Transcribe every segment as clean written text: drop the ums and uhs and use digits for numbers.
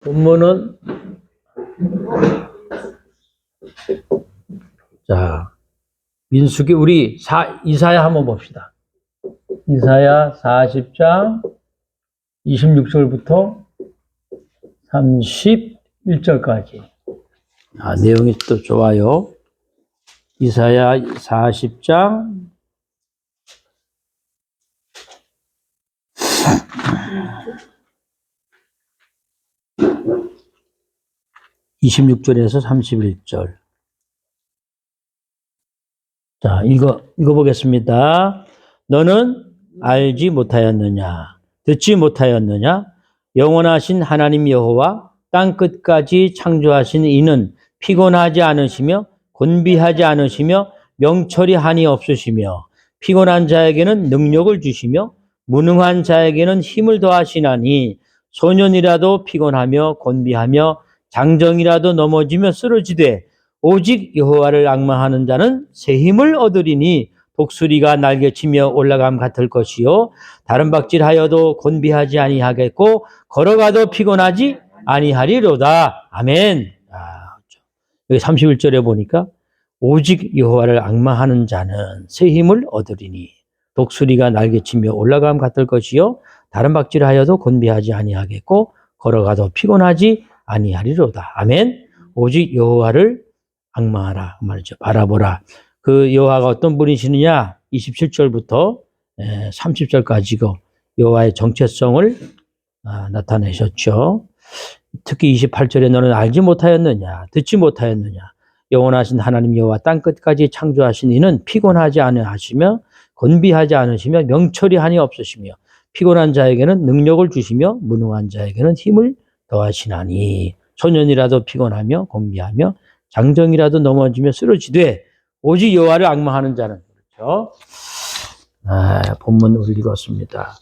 본문은 자 민수기 우리 이사야 한번 봅시다. 이사야 40장 26절부터 31절까지. 내용이 또 좋아요. 이사야 40장 26절에서 31절. 자, 읽어보겠습니다. 너는 알지 못하였느냐? 듣지 못하였느냐? 영원하신 하나님 여호와 땅 끝까지 창조하신 이는 피곤하지 않으시며 곤비하지 않으시며 명철이 한이 없으시며 피곤한 자에게는 능력을 주시며 무능한 자에게는 힘을 더하시나니 소년이라도 피곤하며 곤비하며 장정이라도 넘어지며 쓰러지되 오직 여호와를 앙망하는 자는 새 힘을 얻으리니 독수리가 날개치며 올라감 같을 것이요 다른 박질하여도 곤비하지 아니하겠고 걸어가도 피곤하지 아니하리로다. 아멘. 여기 31절에 보니까 오직 여호와를 앙망하는 자는 새 힘을 얻으리니 독수리가 날개치며 올라감 같을 것이요 다른 박질하여도 곤비하지 아니하겠고 걸어가도 피곤하지 아니하리로다. 아멘. 오직 여호와를 앙망하라 말이죠. 바라보라. 그 여호와가 어떤 분이시느냐? 27절부터 30절까지고 여호와의 정체성을 나타내셨죠. 특히 28절에 너는 알지 못하였느냐? 듣지 못하였느냐? 영원하신 하나님 여호와 땅 끝까지 창조하신 이는 피곤하지 않으시며 곤비하지 않으시며 명철이 한이 없으시며 피곤한 자에게는 능력을 주시며 무능한 자에게는 힘을 더하시나니 소년이라도 피곤하며 곤비하며 장정이라도 넘어지며 쓰러지되 오직 여호와를 앙망하는 자는 그렇죠. 본문 우리 읽었습니다.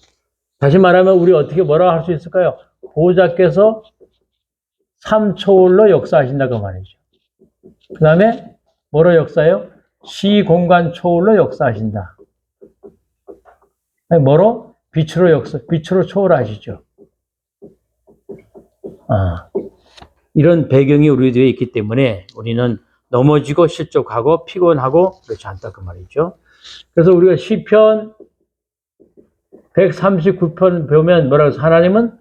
다시 말하면 우리 어떻게 뭐라고 할 수 있을까요? 보호자께서 삼초월로 역사하신다고 말이죠. 그 다음에 뭐로 역사해요? 시공간 초월로 역사하신다. 뭐로? 빛으로 초월하시죠. 이런 배경이 우리 뒤에 있기 때문에 우리는 넘어지고 실족하고 피곤하고 그렇지 않다 그 말이죠. 그래서 우리가 시편 139편 보면 뭐라고 해서 하나님은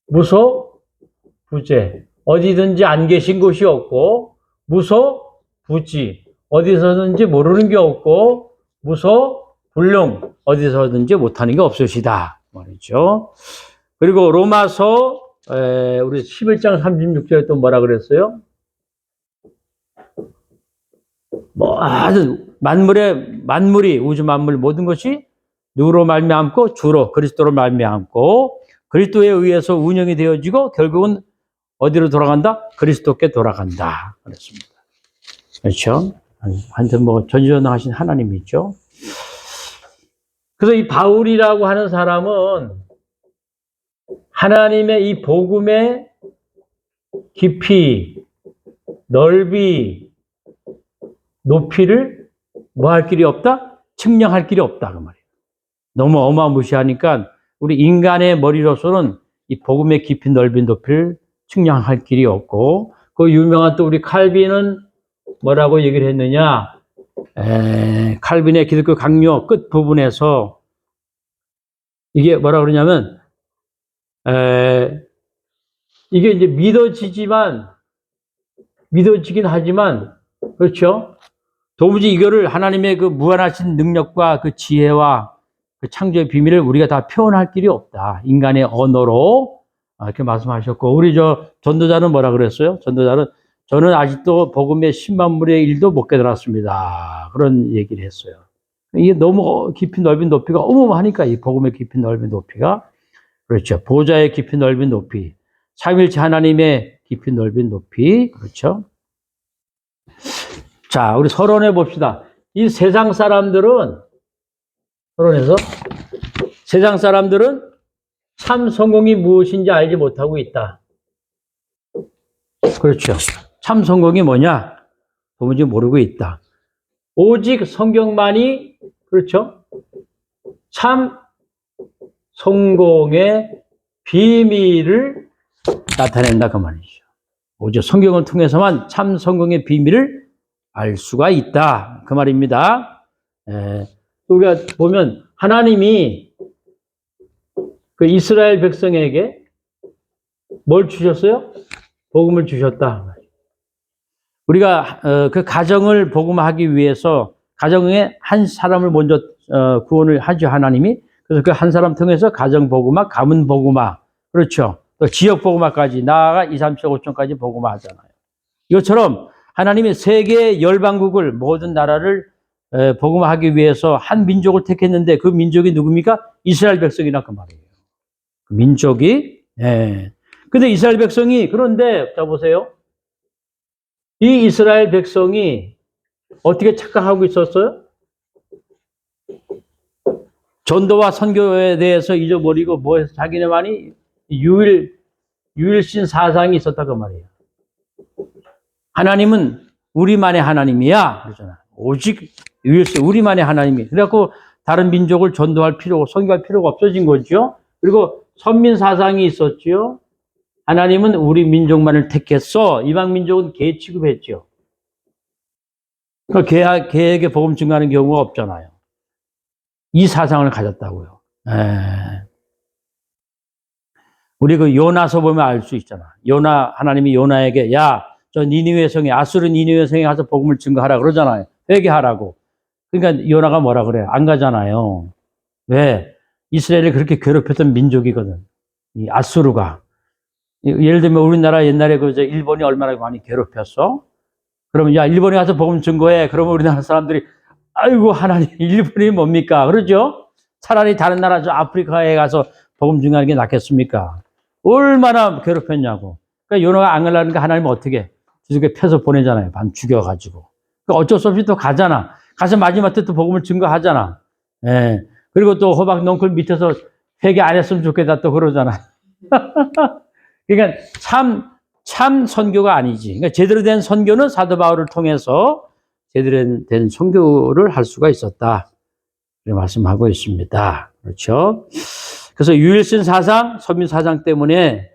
무소 부재 어디든지 안 계신 곳이 없고 무소 부지 어디서든지 모르는 게 없고 무소 불능 어디서든지 못하는 게 없으시다 말이죠. 그리고 로마서 우리 11장 36절에 또 뭐라 그랬어요? 만물이 우주 만물 모든 것이 누구로 말미암고 주로 그리스도로 말미암고 그리스도에 의해서 운영이 되어지고 결국은 어디로 돌아간다? 그리스도께 돌아간다. 그렇습니다. 그렇죠? 하여튼 전지전능하신 하나님이죠. 그래서 이 바울이라고 하는 사람은 하나님의 이 복음의 깊이, 넓이, 높이를 뭐 할 길이 없다? 측량할 길이 없다. 그 말이에요. 너무 어마무시하니까 우리 인간의 머리로서는 이 복음의 깊이, 넓이, 높이를 측량할 길이 없고 그 유명한 또 우리 칼빈은 뭐라고 얘기를 했느냐? 칼빈의 기독교 강요 끝 부분에서 이게 뭐라 그러냐면 이게 이제 믿어지긴 하지만 그렇죠? 도무지 이거를 하나님의 그 무한하신 능력과 그 지혜와 그 창조의 비밀을 우리가 다 표현할 길이 없다. 인간의 언어로 이렇게 말씀하셨고 우리 전도자는 뭐라 그랬어요? 전도자는 저는 아직도 복음의 10만물의 일도 못 깨달았습니다. 그런 얘기를 했어요. 이게 너무 깊이 넓이 높이가 어마어마하니까 이 복음의 깊이 넓이 높이가 그렇죠. 보좌의 깊이 넓이 높이 삼일체 하나님의 깊이 넓이 높이 그렇죠. 자, 우리 서론해 봅시다. 이 세상 사람들은 참 성공이 무엇인지 알지 못하고 있다. 그렇죠. 참 성공이 뭐냐? 도무지 모르고 있다. 오직 성경만이 그렇죠. 참 성공의 비밀을 나타낸다 그 말이죠. 오직 성경을 통해서만 참 성경의 비밀을 알 수가 있다 그 말입니다. 우리가 보면 하나님이 그 이스라엘 백성에게 뭘 주셨어요? 복음을 주셨다. 우리가 그 가정을 복음하기 위해서 가정에 한 사람을 먼저 구원을 하죠 하나님이. 그래서 그 한 사람 통해서 가정 복음화, 가문 복음화, 그렇죠. 또 지역 복음화까지 나아가 2, 3, 7, 5천까지 복음화 하잖아요. 이것처럼 하나님이 세계 열방국을 모든 나라를 복음화하기 위해서 한 민족을 택했는데 그 민족이 누굽니까? 이스라엘 백성이라 그 말이에요. 그 민족이. 근데 이스라엘 백성이 그런데 자 보세요. 이 이스라엘 백성이 어떻게 착각하고 있었어요? 전도와 선교에 대해서 잊어버리고 뭐 자기네만이 유일신 사상이 있었다 그 말이에요. 하나님은 우리만의 하나님이야 그러잖아. 오직 유일신 우리만의 하나님이. 그래갖고 다른 민족을 전도할 필요고 선교할 필요가 없어진 거죠. 그리고 선민 사상이 있었죠. 하나님은 우리 민족만을 택했어. 이방 민족은 개 취급했죠. 그러니까 개에게 복음 증거하는 경우가 없잖아요. 이 사상을 가졌다고요. 우리 그 요나서 보면 알 수 있잖아. 하나님이 요나에게 야, 저 니느웨 성에 아수르 니느웨 성에 가서 복음을 증거하라 그러잖아요. 회개하라고. 그러니까 요나가 뭐라 그래? 안 가잖아요. 왜? 이스라엘을 그렇게 괴롭혔던 민족이거든. 이 아수르가. 예를 들면 우리나라 옛날에 일본이 얼마나 많이 괴롭혔어? 그러면 야, 일본에 가서 복음 증거해. 그러면 우리나라 사람들이 아이고 하나님 일본이 뭡니까? 그러죠? 차라리 다른 나라 저 아프리카에 가서 복음 증거하는 게 낫겠습니까? 얼마나 괴롭혔냐고. 그러니까 요나가 안 가려니까 하나님은 어떻게 두둑에 펴서 보내잖아요. 반 죽여가지고. 그러니까 어쩔 수 없이 또 가잖아. 가서 마지막 때 또 복음을 증거하잖아. 그리고 또 호박 넝쿨 밑에서 회개 안 했으면 좋겠다 또 그러잖아. 그러니까 참 선교가 아니지. 그러니까 제대로 된 선교는 사도 바울을 통해서 제대로 된 선교를 할 수가 있었다. 이렇게 말씀하고 있습니다. 그렇죠? 그래서 유일신 사상, 선민 사상 때문에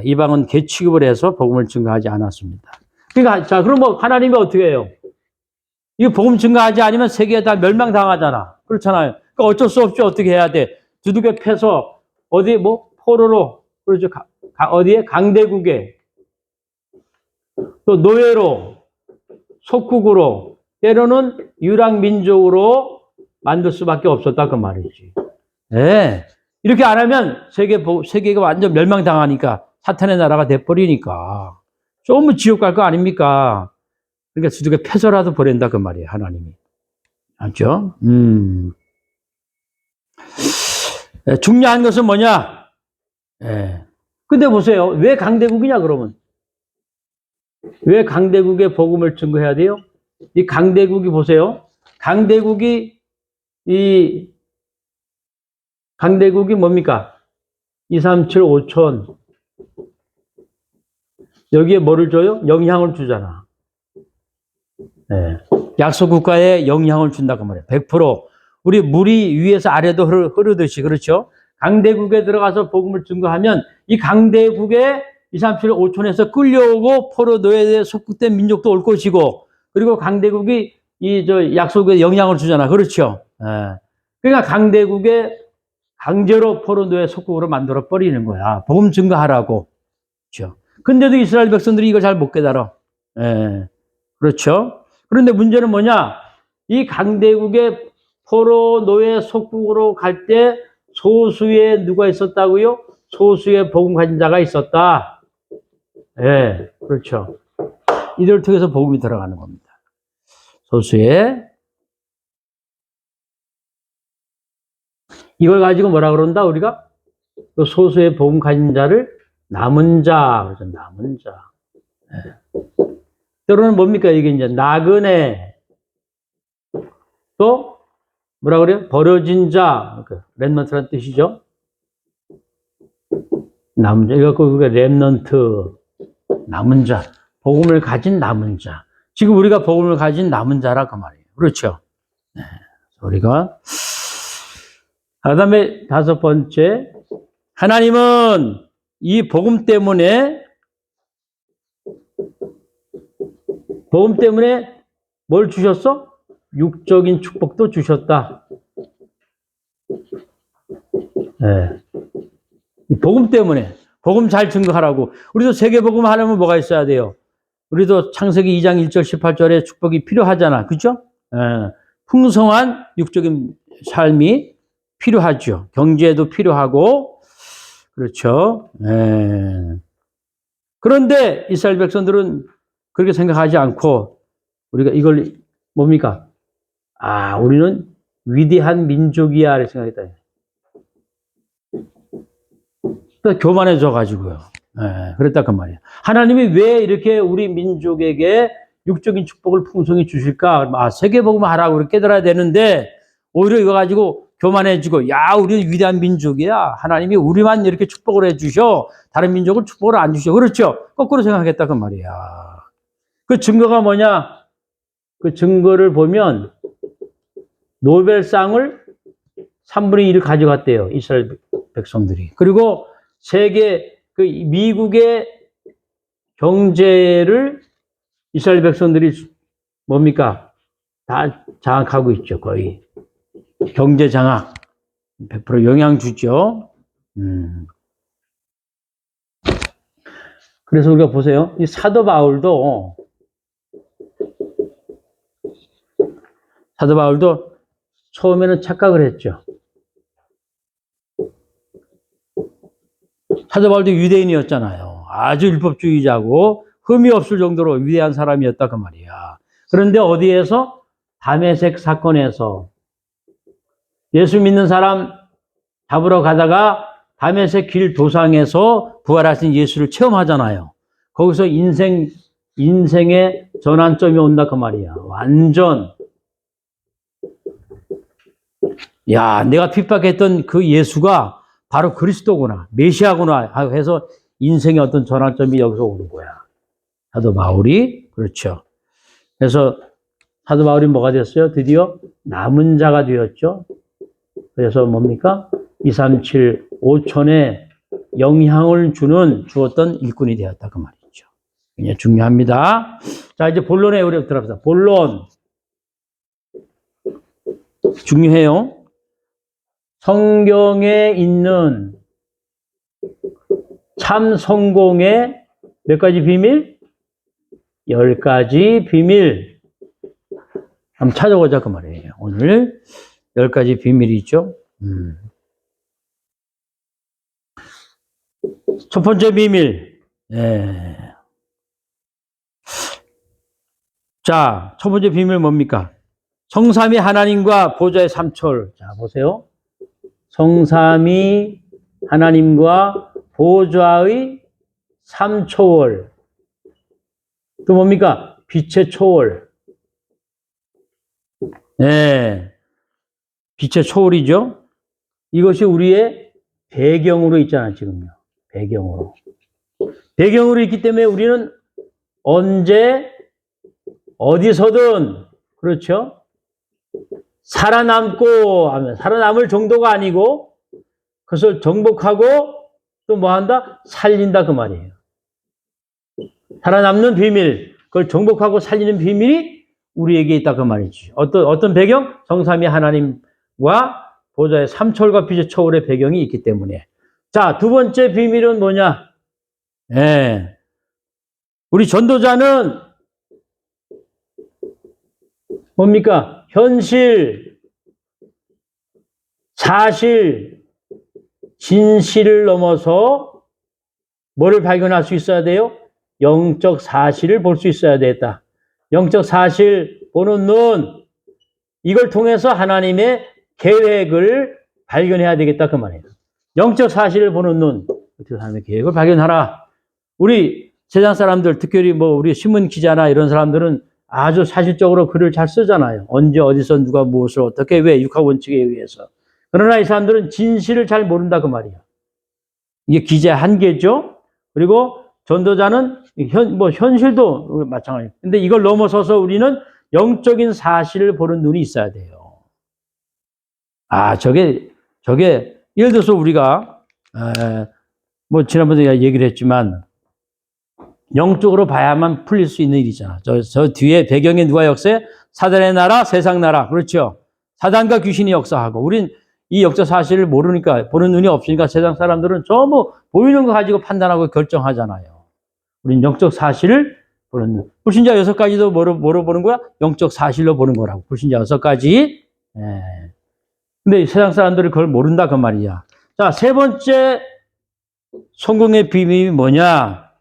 이방은 개 취급을 해서 복음을 증거하지 않았습니다. 그러니까 자, 그럼 뭐 하나님이 어떻게 해요? 이거 복음 증거하지 않으면 세계에 다 멸망당하잖아. 그렇잖아요. 그러니까 어쩔 수 없이 어떻게 해야 돼? 두둑에 패서 어디 뭐 포로로 그렇죠. 어디에 강대국에 또 노예로 속국으로 때로는 유랑민족으로 만들 수밖에 없었다 그 말이지. 이렇게 안 하면 세계가 완전 멸망당하니까 사탄의 나라가 돼버리니까 좀 지옥 갈 거 아닙니까? 그러니까 두둑에 패서라도 보낸다 그 말이에요 하나님이. 알죠? 중요한 것은 뭐냐? 근데 보세요. 왜 강대국이냐 그러면? 왜 강대국에 복음을 증거해야 돼요? 이 강대국이 보세요. 강대국이 뭡니까? 2, 3, 7, 5천. 여기에 뭐를 줘요? 영향을 주잖아. 약속 국가에 영향을 준다고 말해요. 100%. 우리 물이 위에서 아래로 흐르듯이, 그렇죠? 강대국에 들어가서 복음을 증거하면 이 강대국에 2, 3, 7, 5촌에서 끌려오고 포로 노예에 속국된 민족도 올 것이고, 그리고 강대국이 약속에 영향을 주잖아. 그렇죠? 그러니까 강대국에 강제로 포로 노예 속국으로 만들어 버리는 거야. 복음 증거하라고. 그렇죠? 근데도 이스라엘 백성들이 이걸 잘 못 깨달아. 그렇죠? 그런데 문제는 뭐냐? 이 강대국의 포로 노예 속국으로 갈 때 소수의 누가 있었다고요? 소수의 복음 가진 자가 있었다. 그렇죠. 이들을 통해서 복음이 들어가는 겁니다. 소수의. 이걸 가지고 뭐라 그런다, 우리가? 그 소수의 복음 가진 자를 남은 자, 그렇죠. 남은 자. 때로는 뭡니까? 이게 이제 나그네. 또, 뭐라 그래요? 버려진 자. 렘넌트라는 뜻이죠. 남은 자. 이거 그게 렘넌트. 남은 자. 복음을 가진 남은 자. 지금 우리가 복음을 가진 남은 자라 그 말이에요. 그렇죠. 우리가. 그 다음에 5번째. 하나님은 이 복음 때문에 뭘 주셨어? 육적인 축복도 주셨다. 네. 복음 때문에. 복음 잘 증거하라고. 우리도 세계복음 하려면 뭐가 있어야 돼요? 우리도 창세기 2장 1절 18절에 축복이 필요하잖아. 그죠? 예. 풍성한 육적인 삶이 필요하죠. 경제도 필요하고. 그렇죠. 예. 그런데 이스라엘 백성들은 그렇게 생각하지 않고 우리가 이걸 뭡니까? 아, 우리는 위대한 민족이야. 이렇게 생각했다. 교만해져 가지고요. 예, 그랬다 그 말이에요. 하나님이 왜 이렇게 우리 민족에게 육적인 축복을 풍성히 주실까? 아, 세계복음 하라고 그렇게 깨달아야 되는데 오히려 이거 가지고 교만해지고 야, 우리는 위대한 민족이야. 하나님이 우리만 이렇게 축복을 해주셔. 다른 민족을 축복을 안 주셔. 그렇죠? 거꾸로 생각했다 그 말이야. 그 증거가 뭐냐? 그 증거를 보면 노벨상을 3분의 1을 가져갔대요. 이스라엘 백성들이. 그리고 세계 그 미국의 경제를 이스라엘 백성들이 뭡니까? 다 장악하고 있죠. 거의 경제 장악 100% 영향 주죠. 그래서 우리가 보세요. 이 사도 바울도 처음에는 착각을 했죠. 사도 바울도 유대인이었잖아요. 아주 율법주의자고 흠이 없을 정도로 위대한 사람이었다 그 말이야. 그런데 어디에서? 다메섹 사건에서 예수 믿는 사람 잡으러 가다가 다메섹 길 도상에서 부활하신 예수를 체험하잖아요. 거기서 인생의 전환점이 온다 그 말이야. 완전 야, 내가 핍박했던 그 예수가 바로 그리스도구나, 메시아구나 해서 인생의 어떤 전환점이 여기서 오는 거야. 사도 바울이 그렇죠. 그래서 사도 바울이 뭐가 됐어요? 드디어 남은 자가 되었죠. 그래서 뭡니까? 237, 5천에 영향을 주었던 일꾼이 되었다 그 말이죠. 굉장히 중요합니다. 자, 이제 본론에 우리 들어갑시다. 본론 중요해요. 성경에 있는 참 성공의 몇 가지 비밀? 10가지 비밀. 한번 찾아보자 그 말이에요. 오늘 10가지 비밀이 있죠. 첫 번째 비밀. 예. 자, 첫 번째 비밀 뭡니까? 성삼위 하나님과 보좌의 삼초월. 자, 보세요. 성삼위 하나님과 보좌의 삼초월. 또 뭡니까? 빛의 초월. 네. 빛의 초월이죠. 이것이 우리의 배경으로 있잖아요, 지금요. 배경으로 있기 때문에 우리는 언제, 어디서든, 그렇죠? 살아남고 하면, 살아남을 정도가 아니고, 그것을 정복하고, 또 뭐 한다? 살린다, 그 말이에요. 살아남는 비밀, 그걸 정복하고 살리는 비밀이 우리에게 있다, 그 말이지. 어떤 배경? 성삼위 하나님과 보좌의 삼초월과 빛의 초월의 배경이 있기 때문에. 자, 두 번째 비밀은 뭐냐? 예. 우리 전도자는 뭡니까? 현실, 사실, 진실을 넘어서 뭐를 발견할 수 있어야 돼요? 영적 사실을 볼 수 있어야 되겠다. 영적 사실 보는 눈, 이걸 통해서 하나님의 계획을 발견해야 되겠다 그 말이에요. 영적 사실을 보는 눈, 어떻게 하나님의 계획을 발견하라. 우리 세상 사람들, 특별히 우리 신문 기자나 이런 사람들은 아주 사실적으로 글을 잘 쓰잖아요. 언제 어디서 누가 무엇을 어떻게 왜 육학 원칙에 의해서. 그러나 이 사람들은 진실을 잘 모른다 그 말이야. 이게 기자의 한계죠. 그리고 전도자는 현실도 마찬가지예요. 근데 이걸 넘어서서 우리는 영적인 사실을 보는 눈이 있어야 돼요. 아, 저게 예를 들어서 우리가 뭐 지난번에 얘기를 했지만 영적으로 봐야만 풀릴 수 있는 일이잖아. 저 뒤에 배경에 누가 역사해? 사단의 나라, 세상 나라. 그렇죠. 사단과 귀신이 역사하고 우린 이 역사 사실을 모르니까 보는 눈이 없으니까 세상 사람들은 전부 보이는 거 가지고 판단하고 결정하잖아요. 우린 영적 사실을 보는 눈. 불신자 6가지도 뭐로 보는 거야? 영적 사실로 보는 거라고. 불신자 6가지. 예. 근데 세상 사람들이 그걸 모른다 그 말이야. 자, 세 번째 성공의 비밀이 뭐냐?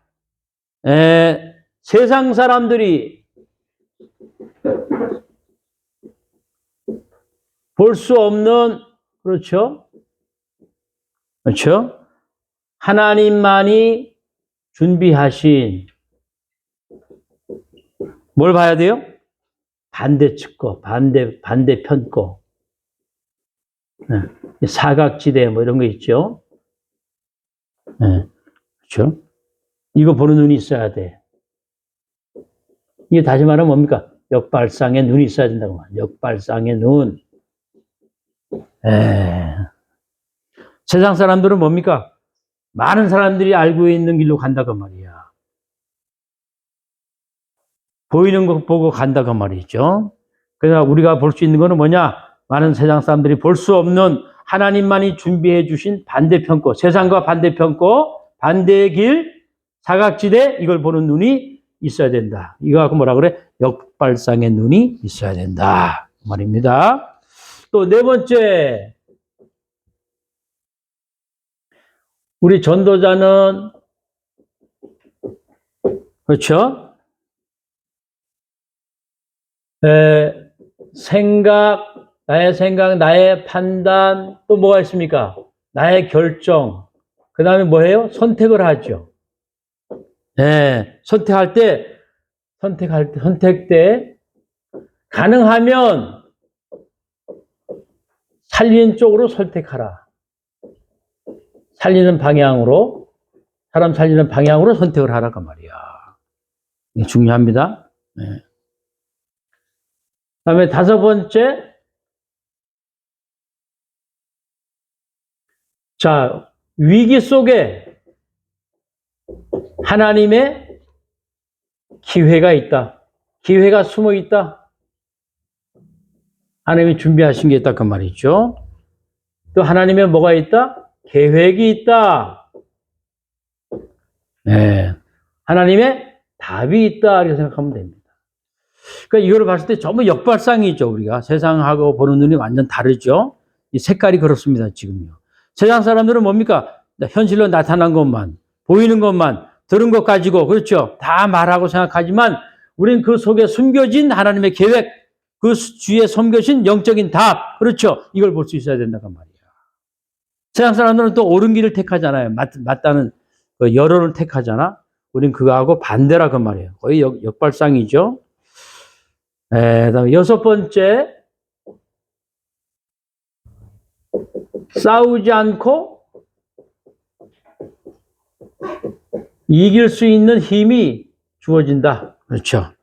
세상 사람들이 볼 수 없는, 그렇죠? 그렇죠? 하나님만이 준비하신 뭘 봐야 돼요? 반대측 거, 반대편 거. 네. 사각지대 뭐 이런 거 있죠? 네. 그렇죠? 이거 보는 눈이 있어야 돼. 이게 다시 말하면 뭡니까? 역발상의 눈이 있어야 된다고 말이야. 역발상의 눈. 세상 사람들은 뭡니까? 많은 사람들이 알고 있는 길로 간다고 말이야. 보이는 거 보고 간다고 말이죠. 그래서 우리가 볼 수 있는 거는 뭐냐? 많은 세상 사람들이 볼 수 없는 하나님만이 준비해 주신 반대편 거, 세상과 반대편 거, 반대의 길, 사각지대, 이걸 보는 눈이 있어야 된다. 이거 갖고 뭐라 그래? 역발상의 눈이 있어야 된다. 말입니다. 또 네 번째, 우리 전도자는, 그렇죠? 나의 생각, 나의 판단, 또 뭐가 있습니까? 나의 결정. 그 다음에 뭐예요? 선택을 하죠. 선택 때, 가능하면 살리는 쪽으로 선택하라. 살리는 방향으로, 사람 살리는 방향으로 선택을 하라고 말이야. 이게 중요합니다. 네. 다음에 다섯 번째, 자, 위기 속에 하나님의 기회가 있다. 기회가 숨어 있다. 하나님이 준비하신 게 있다. 그 말이죠. 또 하나님의 뭐가 있다? 계획이 있다. 네. 하나님의 답이 있다. 이렇게 생각하면 됩니다. 그러니까 이거를 봤을 때 전부 역발상이죠. 우리가 세상하고 보는 눈이 완전 다르죠. 이 색깔이 그렇습니다. 지금요. 세상 사람들은 뭡니까? 현실로 나타난 것만, 보이는 것만, 들은 것 가지고, 그렇죠? 다 말하고 생각하지만 우리는 그 속에 숨겨진 하나님의 계획, 그 주위에 숨겨진 영적인 답, 그렇죠? 이걸 볼 수 있어야 된다고 말이야. 세상 사람들은 또 옳은 길을 택하잖아요. 맞다는 그 여론을 택하잖아. 우리는 그거하고 반대라 그 말이에요. 거의 역발상이죠. 그다음에 여섯 번째, 싸우지 않고 이길 수 있는 힘이 주어진다. 그렇죠.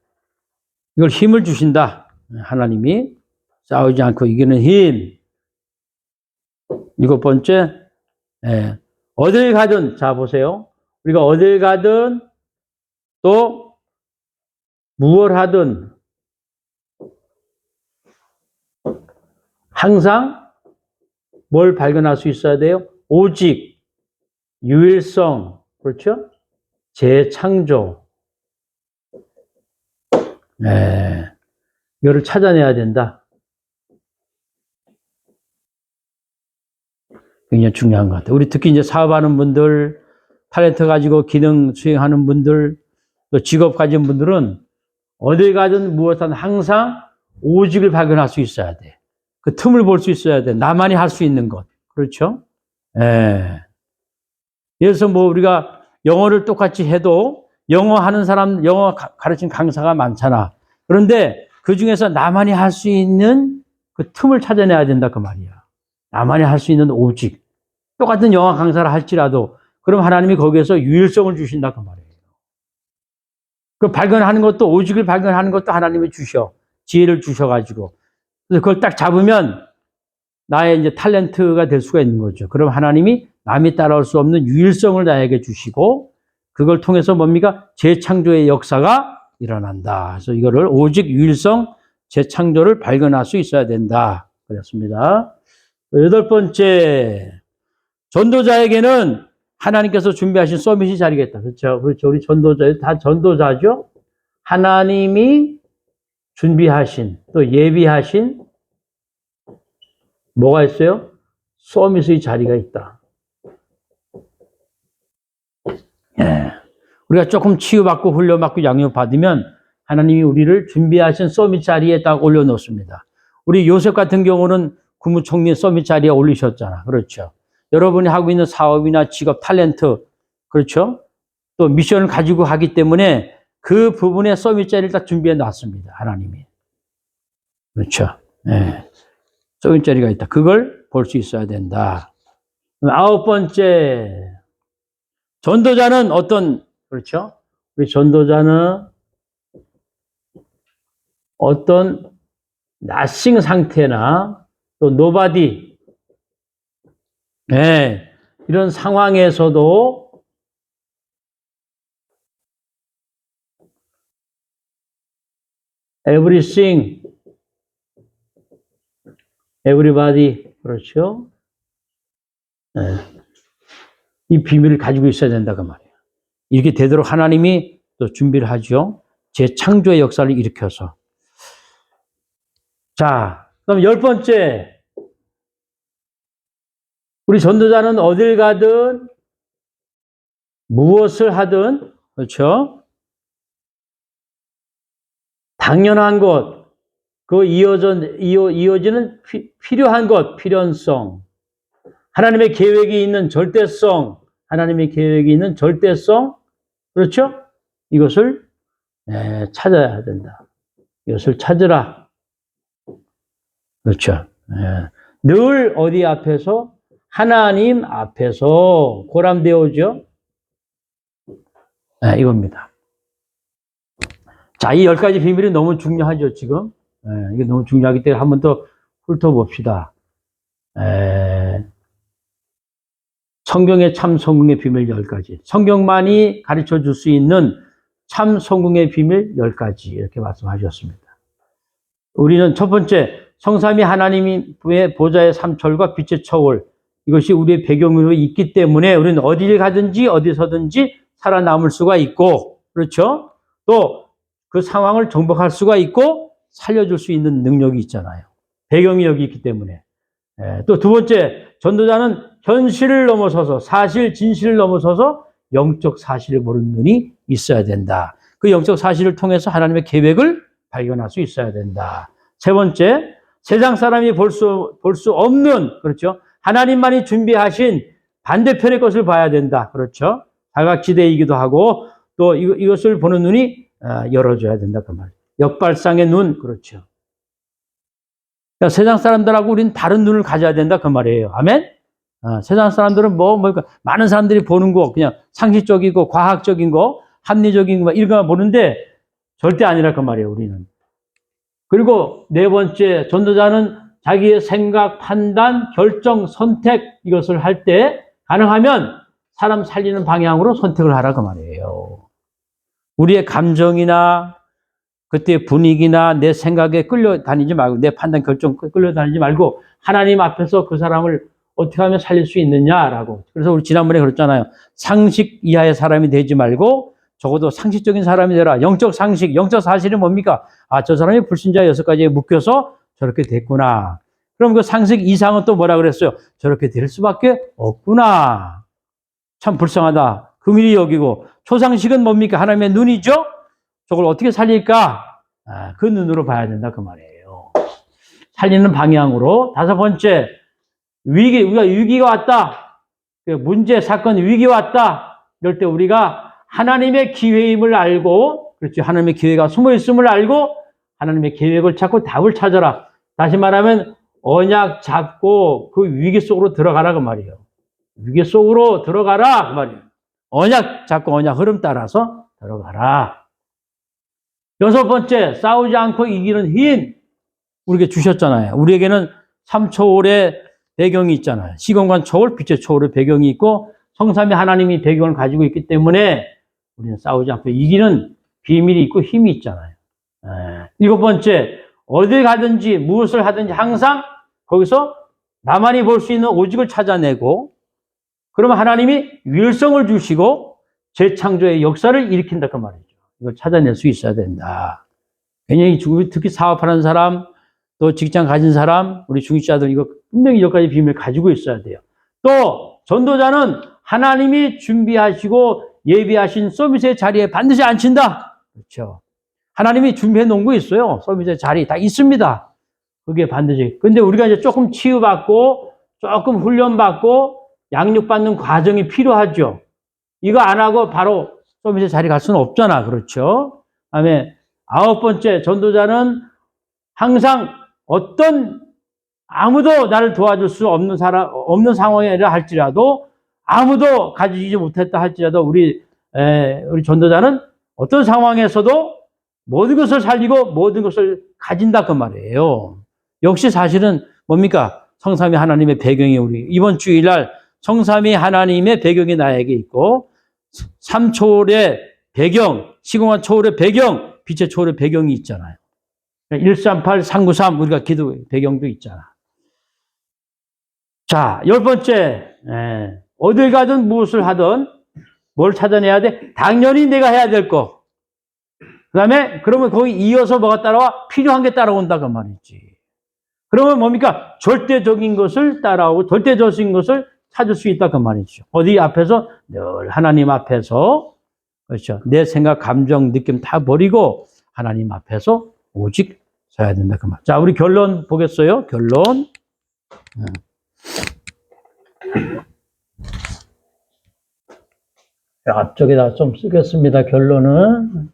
이걸 힘을 주신다. 하나님이 싸우지 않고 이기는 힘. 일곱 번째, 어딜 가든, 자 보세요. 우리가 어딜 가든 또 무엇 하든 항상 뭘 발견할 수 있어야 돼요? 오직, 유일성, 그렇죠? 재창조. 이거를 찾아내야 된다. 굉장히 중요한 것 같아요. 우리 특히 이제 사업하는 분들, 탤런트 가지고 기능 수행하는 분들, 또 직업 가진 분들은 어딜 가든 무엇하든 항상 오직을 발견할 수 있어야 돼. 그 틈을 볼 수 있어야 돼. 나만이 할 수 있는 것. 그렇죠? 예를 들어서 뭐 우리가 영어를 똑같이 해도 영어 하는 사람, 영어 가르친 강사가 많잖아. 그런데 그 중에서 나만이 할 수 있는 그 틈을 찾아내야 된다. 그 말이야. 나만이 할 수 있는 오직. 똑같은 영어 강사를 할지라도 그럼 하나님이 거기에서 유일성을 주신다. 그 말이에요. 그 발견하는 것도, 오직을 발견하는 것도 하나님이 주셔. 지혜를 주셔가지고. 그래서 그걸 딱 잡으면 나의 이제 탤런트가 될 수가 있는 거죠. 그럼 하나님이 남이 따라올 수 없는 유일성을 나에게 주시고 그걸 통해서 뭡니까? 재창조의 역사가 일어난다. 그래서 이거를 오직 유일성 재창조를 발견할 수 있어야 된다. 그랬습니다. 8번째, 전도자에게는 하나님께서 준비하신 서밋이 자리겠다. 그렇죠? 그렇죠. 우리 전도자, 다 전도자죠? 하나님이 준비하신, 또 예비하신, 뭐가 있어요? 서밋의 자리가 있다. 예. 우리가 조금 치유받고 훈련받고 양육받으면 하나님이 우리를 준비하신 서밋 자리에 딱 올려놓습니다. 우리 요셉 같은 경우는 국무총리 서밋 자리에 올리셨잖아. 그렇죠. 여러분이 하고 있는 사업이나 직업, 탤런트, 그렇죠? 또 미션을 가지고 하기 때문에 그 부분에 서밋 자리를 딱 준비해 놨습니다. 하나님이. 그렇죠. 네. 서밋 자리가 있다. 그걸 볼 수 있어야 된다. 9번째, 전도자는 어떤, 그렇죠? 우리 전도자는 어떤 나싱 상태나 또 노바디, 네, 이런 상황에서도 everything, everybody, 그렇죠? 네. 이 비밀을 가지고 있어야 된다 그 말이에요. 이렇게 되도록 하나님이 또 준비를 하죠. 재창조의 역사를 일으켜서. 자, 그럼 10번째. 우리 전도자는 어딜 가든 무엇을 하든, 그렇죠? 당연한 것, 그 이어지는 필요한 것, 필연성. 하나님의 계획이 있는 절대성, 하나님의 계획이 있는 절대성, 그렇죠? 이것을 찾아야 된다. 이것을 찾으라. 그렇죠. 늘 어디 앞에서? 하나님 앞에서 고람되어오죠. 이겁니다. 자, 이 10가지 비밀이 너무 중요하죠, 지금. 이게 너무 중요하기 때문에 한번 더 훑어봅시다. 성경의 참 성공의 비밀 10가지. 성경만이 가르쳐 줄 수 있는 참 성공의 비밀 10가지. 이렇게 말씀하셨습니다. 우리는 첫 번째, 성삼위 하나님의 보좌의 삼철과 빛의 처울. 이것이 우리의 배경으로 있기 때문에 우리는 어디를 가든지 어디서든지 살아남을 수가 있고, 그렇죠? 또 그 상황을 정복할 수가 있고 살려줄 수 있는 능력이 있잖아요. 배경이 여기 있기 때문에. 또 두 번째, 전도자는 현실을 넘어서서 사실, 진실을 넘어서서 영적 사실을 보는 눈이 있어야 된다. 그 영적 사실을 통해서 하나님의 계획을 발견할 수 있어야 된다. 세 번째, 세상 사람이 볼 수 없는, 그렇죠? 하나님만이 준비하신 반대편의 것을 봐야 된다. 그렇죠? 사각지대이기도 하고 또 이것을 보는 눈이 열어줘야 된다. 그 말이에요. 역발상의 눈, 그렇죠. 그러니까 세상 사람들하고 우리는 다른 눈을 가져야 된다. 그 말이에요. 아멘? 세상 사람들은 많은 사람들이 보는 거, 그냥 상식적이고 과학적인 거, 합리적인 거, 이런 거 보는데 절대 아니라 그 말이에요, 우리는. 그리고 네 번째, 전도자는 자기의 생각, 판단, 결정, 선택, 이것을 할 때 가능하면 사람 살리는 방향으로 선택을 하라 그 말이에요. 우리의 감정이나 그때의 분위기나 내 생각에 끌려다니지 말고, 내 판단, 결정 끌려다니지 말고 하나님 앞에서 그 사람을 어떻게 하면 살릴 수 있느냐라고. 그래서 우리 지난번에 그랬잖아요. 상식 이하의 사람이 되지 말고 적어도 상식적인 사람이 되라. 영적 상식, 영적 사실은 뭡니까? 저 사람이 불신자 6가지에 묶여서 저렇게 됐구나. 그럼 그 상식 이상은 또 뭐라 그랬어요? 저렇게 될 수밖에 없구나. 참 불쌍하다. 긍휼히 여기고. 초상식은 뭡니까? 하나님의 눈이죠? 저걸 어떻게 살릴까? 그 눈으로 봐야 된다 그 말이에요. 살리는 방향으로. 다섯 번째, 우리가 위기가 왔다. 문제, 사건, 위기가 왔다. 이럴 때 우리가 하나님의 기회임을 알고, 그렇죠. 하나님의 기회가 숨어 있음을 알고 하나님의 계획을 찾고 답을 찾아라. 다시 말하면 언약 잡고 그 위기 속으로 들어가라 그 말이에요. 위기 속으로 들어가라 그 말이에요. 언약 잡고 언약 흐름 따라서 들어가라. 여섯 번째, 싸우지 않고 이기는 힘 우리에게 주셨잖아요. 우리에게는 삼초월의 배경이 있잖아요. 시공간 초월, 빛의 초월의 배경이 있고 성삼위 하나님이 배경을 가지고 있기 때문에 우리는 싸우지 않고 이기는 비밀이 있고 힘이 있잖아요. 일곱 번째, 어딜 가든지 무엇을 하든지 항상 거기서 나만이 볼 수 있는 오직을 찾아내고 그러면 하나님이 유일성을 주시고 재창조의 역사를 일으킨다 그 말이죠. 이걸 찾아낼 수 있어야 된다. 굉장히 특히 사업하는 사람, 또 직장 가진 사람, 우리 중직자들 이거 분명히 몇 가지 비밀을 가지고 있어야 돼요. 또 전도자는 하나님이 준비하시고 예비하신 서비스의 자리에 반드시 앉힌다. 그렇죠. 하나님이 준비해 놓은 거 있어요. 서비스의 자리 다 있습니다. 그게 반드시. 근데 우리가 이제 조금 치유받고 조금 훈련받고 양육받는 과정이 필요하죠. 이거 안 하고 바로 서비스의 자리 갈 수는 없잖아. 그렇죠. 그다음에 아홉 번째, 전도자는 항상 어떤 아무도 나를 도와줄 수 없는 없는 상황이라 할지라도 아무도 가지지 못했다 할지라도 우리 전도자는 어떤 상황에서도 모든 것을 살리고 모든 것을 가진다 그 말이에요. 역시 사실은 뭡니까? 성삼위 하나님의 배경이 우리 이번 주일날 성삼위 하나님의 배경이 나에게 있고 삼초월의 배경, 시공간 초월의 배경, 빛의 초월의 배경이 있잖아요. 138, 393 우리가 기도 배경도 있잖아. 자, 열 번째, 어딜 가든 무엇을 하든 뭘 찾아내야 돼? 당연히 내가 해야 될 거. 그 다음에 그러면 거기 이어서 뭐가 따라와? 필요한 게 따라온다 그 말이지. 그러면 뭡니까? 절대적인 것을 따라오고 절대적인 것을 찾을 수 있다 그 말이죠. 어디 앞에서? 늘 하나님 앞에서, 그렇죠. 내 생각, 감정, 느낌 다 버리고 하나님 앞에서 오직 서야 된다 그 말. 자, 우리 결론 보겠어요? 결론. 앞쪽에다 좀 쓰겠습니다. 결론은.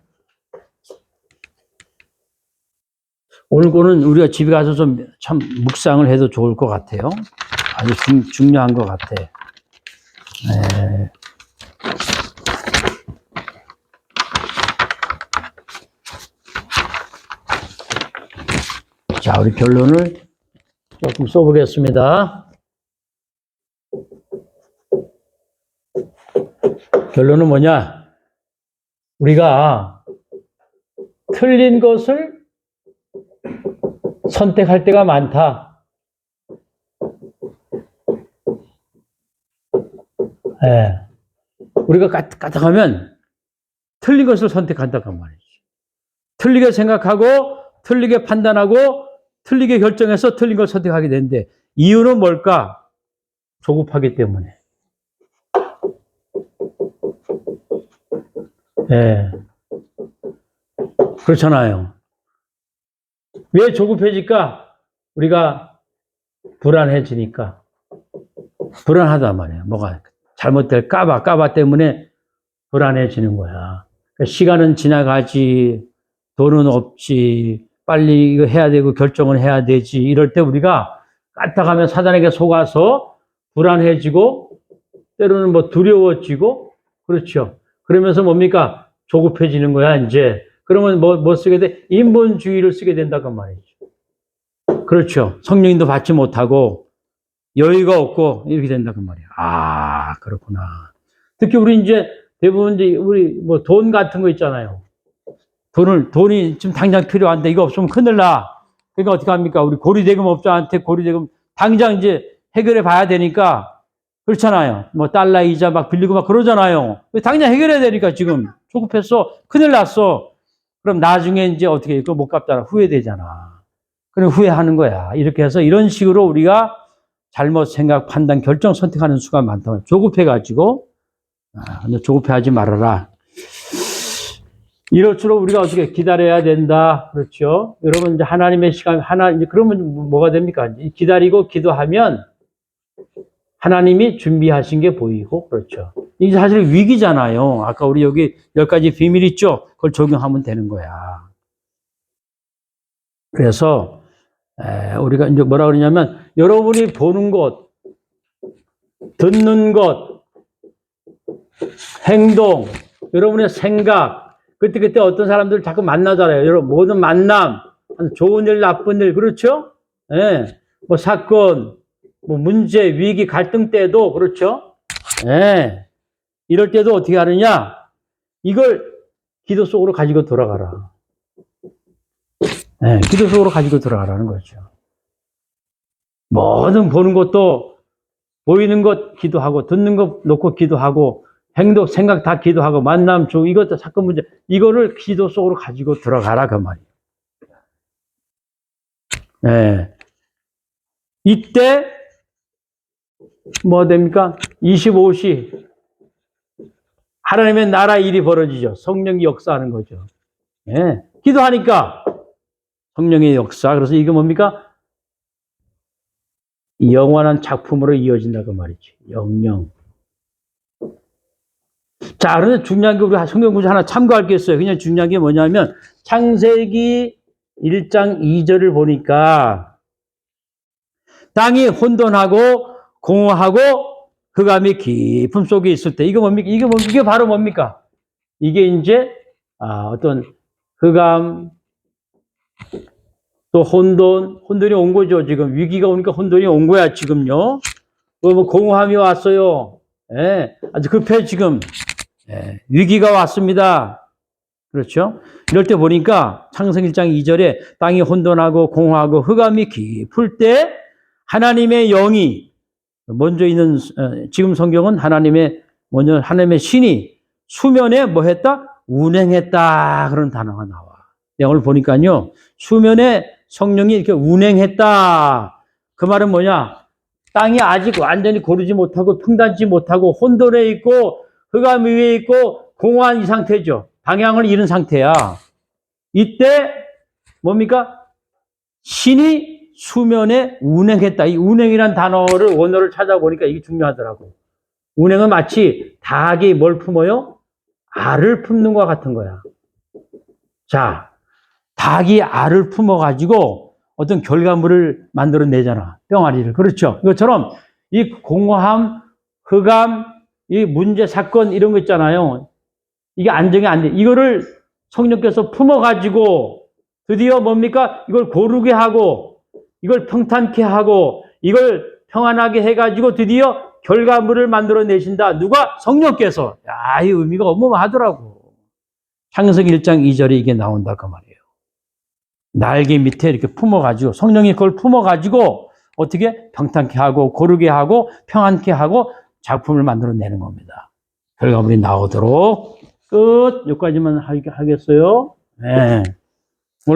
오늘거는 우리가 집에 가서 좀 참 묵상을 해도 좋을 것 같아요. 아주 중요한 것 같아. 자, 우리 결론을 조금 써보겠습니다. 결론은 뭐냐? 우리가 틀린 것을 선택할 때가 많다. 우리가 까딱하면 틀린 것을 선택한다고 말이지. 틀리게 생각하고, 틀리게 판단하고, 틀리게 결정해서 틀린 걸 선택하게 되는데, 이유는 뭘까? 조급하기 때문에. 그렇잖아요. 왜 조급해질까? 우리가 불안해지니까. 불안하단 말이에요. 뭐가 잘못될까봐 때문에 불안해지는 거야. 그러니까 시간은 지나가지, 돈은 없지, 빨리 이거 해야 되고 결정을 해야 되지. 이럴 때 우리가 까딱하면 사단에게 속아서 불안해지고, 때로는 뭐 두려워지고, 그렇죠. 그러면서 뭡니까? 조급해지는 거야, 이제. 그러면 뭐 쓰게 돼? 인본주의를 쓰게 된다고 말이죠. 그렇죠. 성령님도 받지 못하고, 여유가 없고, 이렇게 된다고 말이야. 아, 그렇구나. 특히 우리 이제 대부분 이제 우리 뭐 돈 같은 거 있잖아요. 돈이 지금 당장 필요한데 이거 없으면 큰일 나. 그러니까 어떻게 합니까? 우리 고리대금업자한테 고리대금 당장 이제 해결해 봐야 되니까 그렇잖아요. 뭐 달러 이자 막 빌리고 막 그러잖아요. 당장 해결해야 되니까 지금 조급했어. 큰일 났어. 그럼 나중에 이제 어떻게 이거 못 갚잖아. 후회되잖아. 그럼 후회하는 거야. 이렇게 해서 이런 식으로 우리가 잘못 생각, 판단, 결정, 선택하는 수가 많다고. 조급해가지고 근데 조급해하지 말아라. 이럴수록 우리가 어떻게 기다려야 된다. 그렇죠. 여러분, 이제 하나님의 시간, 이제 그러면 뭐가 됩니까? 기다리고 기도하면 하나님이 준비하신 게 보이고, 그렇죠. 이게 사실 위기잖아요. 아까 우리 여기 10가지 비밀 있죠? 그걸 적용하면 되는 거야. 그래서, 우리가 이제 뭐라 그러냐면, 여러분이 보는 것, 듣는 것, 행동, 여러분의 생각, 그때 어떤 사람들 자꾸 만나잖아요. 여러분, 모든 만남, 좋은 일, 나쁜 일, 그렇죠? 예. 뭐 사건, 뭐 문제, 위기, 갈등 때도 그렇죠. 예. 이럴 때도 어떻게 하느냐? 이걸 기도 속으로 가지고 돌아가라. 예, 기도 속으로 가지고 돌아가라는 거죠. 뭐든 보는 것도 보이는 것 기도하고 듣는 것 놓고 기도하고 행동, 생각 다 기도하고 만남, 이것도 사건 문제 이거를 기도 속으로 가지고 들어가라 그 말이에요. 예. 이때 뭐 됩니까? 25시 하나님의 나라 일이 벌어지죠. 성령이 역사하는 거죠. 예. 기도하니까 성령의 역사. 그래서 이게 뭡니까? 영원한 작품으로 이어진다 그 말이지. 영영. 자, 그런데 중요한 게 우리 성경 구절 하나 참고할 게 있어요. 그냥 중요한 게 뭐냐면 창세기 1장 2절을 보니까 땅이 혼돈하고 공허하고 흑암이 깊음 속에 있을 때 이게 뭡니까? 이게 바로 뭡니까? 이게 이제 어떤 흑암 또 혼돈이 온 거죠. 지금 위기가 오니까 혼돈이 온 거야 지금요. 뭐 공허함이 왔어요. 예, 아주 급해 지금. 예, 위기가 왔습니다. 그렇죠? 이럴 때 보니까 창세기 1장 2절에 땅이 혼돈하고 공허하고 흑암이 깊을 때 하나님의 영이 먼저 있는 지금 성경은 먼저 하나님의 신이 수면에 뭐 했다? 운행했다 그런 단어가 나와. 오늘 보니까요. 수면에 성령이 이렇게 운행했다. 그 말은 뭐냐? 땅이 아직 완전히 고르지 못하고 평단치 못하고 혼돈에 있고 흑암 위에 있고 공허한 이 상태죠. 방향을 잃은 상태야. 이때 뭡니까? 신이 수면에 운행했다. 이 운행이란 단어를 원어를 찾아보니까 이게 중요하더라고. 운행은 마치 닭이 뭘 품어요? 알을 품는 것과 같은 거야. 자, 닭이 알을 품어가지고 어떤 결과물을 만들어내잖아. 뿅아리를. 그렇죠. 이것처럼 이 공허함, 흑암, 이 문제, 사건 이런 거 있잖아요. 이게 안정이 안 돼. 이거를 성령께서 품어가지고 드디어 뭡니까? 이걸 고르게 하고 이걸 평탄케 하고 이걸 평안하게 해가지고 드디어 결과물을 만들어내신다. 누가? 성령께서. 야, 이 의미가 어마어마하더라고. 창세기 1장 2절에 이게 나온다 그 말이에요. 날개 밑에 이렇게 품어가지고 성령이 그걸 품어가지고 어떻게 평탄케 하고 고르게 하고 평안케 하고 작품을 만들어내는 겁니다. 결과물이 나오도록 끝. 여기까지만 하겠어요. 네.